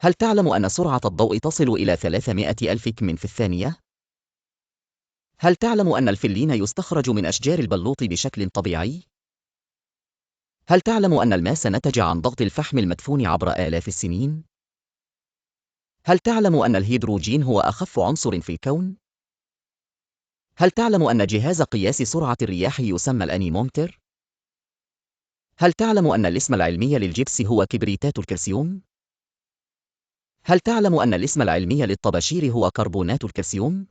هل تعلم أن سرعة الضوء تصل إلى 300,000 كم في الثانية؟ هل تعلم أن الفلين يستخرج من أشجار البلوط بشكل طبيعي؟ هل تعلم أن الماس نتج عن ضغط الفحم المدفون عبر آلاف السنين؟ هل تعلم أن الهيدروجين هو أخف عنصر في الكون؟ هل تعلم أن جهاز قياس سرعة الرياح يسمى الأنيمومتر؟ هل تعلم أن الاسم العلمي للجبس هو كبريتات الكالسيوم؟ هل تعلم أن الاسم العلمي للطباشير هو كربونات الكالسيوم؟